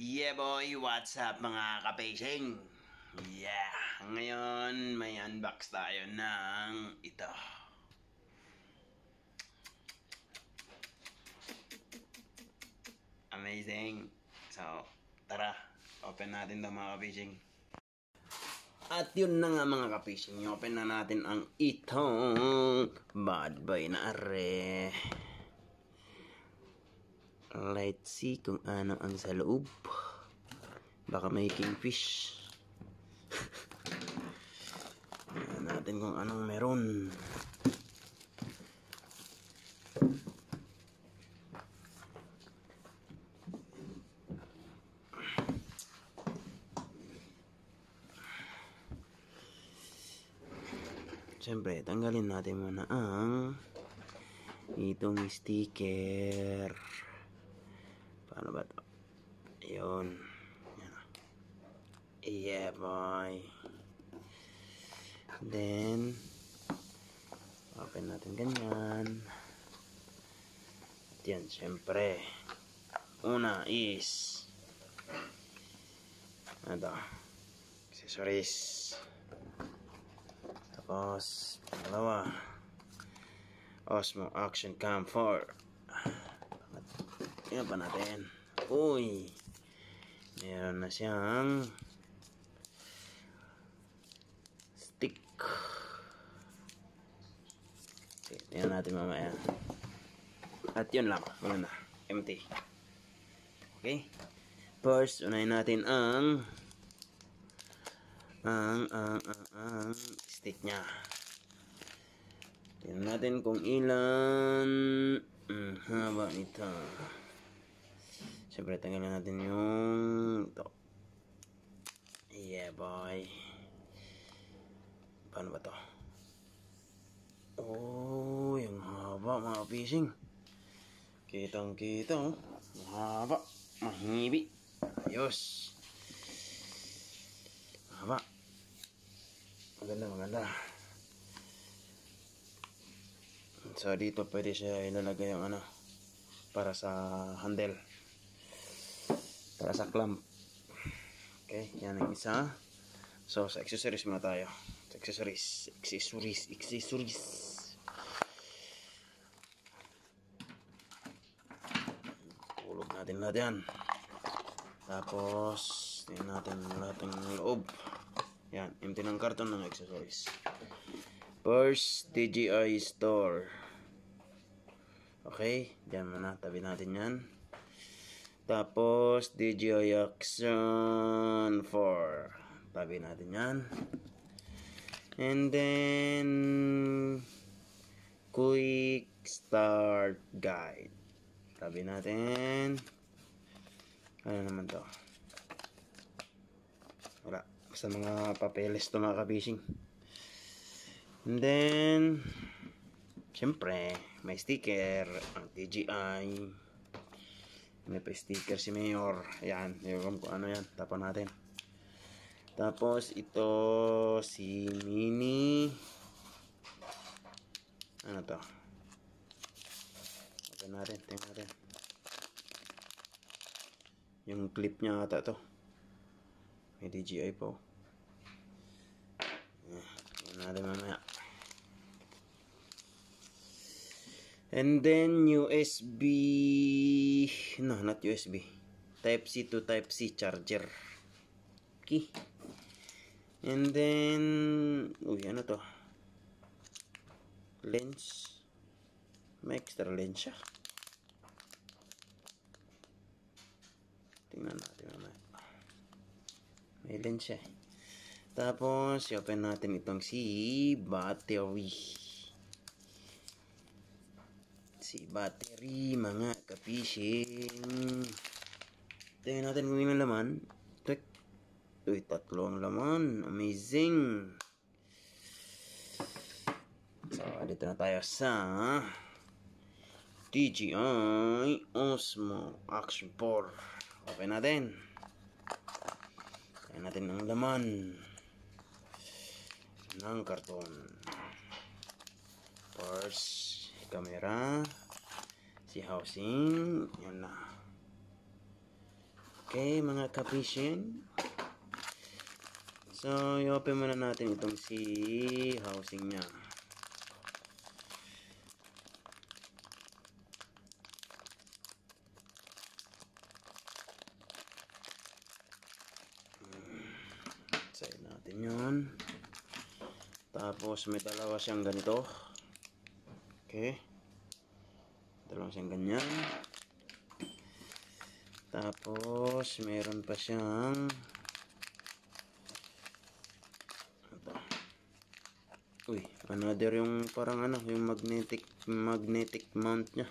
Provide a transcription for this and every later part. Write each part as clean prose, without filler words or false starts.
Yeah boy, what's up mga kapacing? Yeah, ngayon may unbox tayo ng ito. Amazing. So, tara, open natin ito mga kapacing. At yun na nga mga kapacing, open na natin ang itong bad boy na are. Let's see kung ano ang sa loob. Baka may kingfish. Tingnan natin kung anong meron. Siyempre, tanggalin natin muna ang itong sticker. Paano ba ito? Ayun. Yeah, boy. Then, open natin ganyan. At yan, syempre. Una is, ano, accessories. Tapos, pangalawa, Osmo Action Cam 4. Yan pa natin. Uy! Meron na siyang stick. Okay, tingnan natin mamaya. At yun lang. Wala na. Empty. Okay? First, unahin natin ang stick nya. Tingnan natin kung ilan haba nito. Siyempre, tanggalin natin yung ito. Yeah, boy. Paano ba to? Oh, yung haba mga fishing. Kitang kita, oh. Mahaba. Mahibi. Ayos. Mahaba. Maganda, maganda. So, dito pwede siya ilalagay yung ano, para sa handle. Para sa clamp. Okay, yan ang isa. So, sa accessories muna tayo. Sa accessories. Tulog natin lahat yan. Tapos, tingnan natin lahat ng loob. Yan, empty ng karton ng accessories. First, DJI Store. Okay, dyan muna. Tabi natin yan. Tapos, DJI Action 4. Tabi natin yan. And then, Quick Start Guide. Tabi natin. Ano naman to? Wala. Basta mga papeles to mga kabising. And then, siyempre, may sticker. Ang DJI. May pa-sticker si Mayor. Ayan. Yung kung ano yan. Tapan natin. Tapos, ito si Mini. Ano to? Open natin. Tingnan natin. Yung clip niya ata to. May DJI po. Tingnan natin mamaya. And then, USB, no, not USB, Type-C to Type-C charger. Okay. And then, uy, ano to? Lens. May extra lens siya. Tingnan natin naman. May lens siya. Tapos, i-open natin itong si battery. Si battery, mga ka-fishing. Tingnan natin kung yung laman. Tek. Uy, tatlong laman. Amazing. So, dito na tayo sa DJI Osmo Action 4. Open natin. Tingnan natin ang laman ng karton. First, camera. Si housing. Yan na. Okay, mga ka-fishing. So, i-open muna natin itong si housing niya. Side natin yun. Tapos, may dalawa siyang ganito. Okay. Dalawa siyang ganyan. Tapos, meron pa siyang ito. Uy, another yung parang ano, yung magnetic mount niya.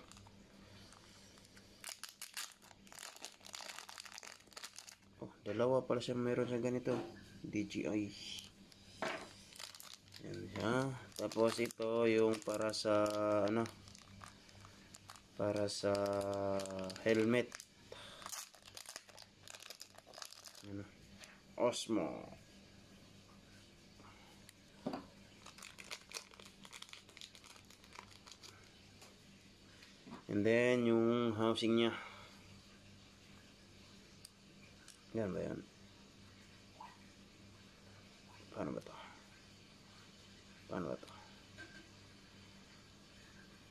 Oh, dalawa pala siya meron sa ganito. DJI. Yan siya. Tapos ito yung para sa ano, para sa helmet. Ano? Osmo. And then yung housing niya. Yan ba yan? Paano ba to? Paano ba to?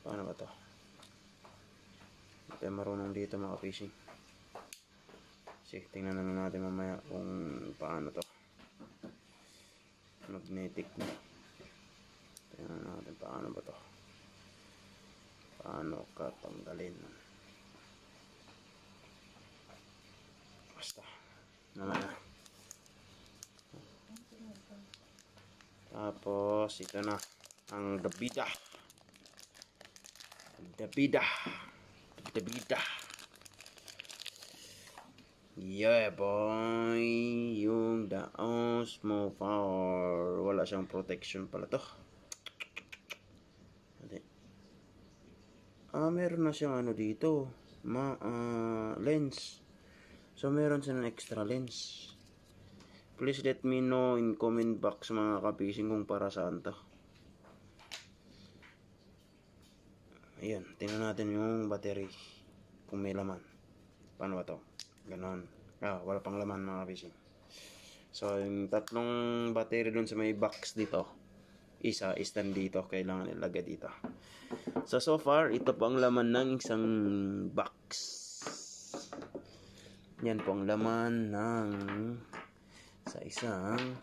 Paano ba to? Hindi tayo marunong dito mga fishing. Sige, tingnan na natin mamaya kung paano to. Magnetic na. Tingnan natin paano ba to. Paano ka tanggalin. Basta. Mamaya. Tapos ito na ang dabida. Dabida. Yeah boy, yung the Osmo Power. Wala siyang protection pala to. Meron na siyang ano dito, lens. So meron siyang extra lens. Please let me know in comment box mga ka-fishing kung para saan to. Ayan, tingnan natin yung battery kung may laman. Paano ba to? Ganon. Wala pang laman mga ka-fishing. So yung tatlong battery dun sa may box dito, isa stand dito, kailangan ilagay dito. So far ito po ang laman ng isang box. Yan po ang laman ng sa isang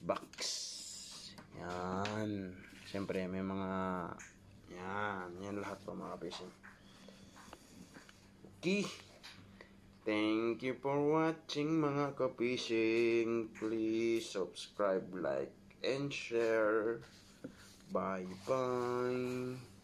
box. Yan. Siyempre may mga yan lahat po mga fishing. Okay. Thank you for watching mga ka-fishing. Please subscribe, like, and share. Bye bye.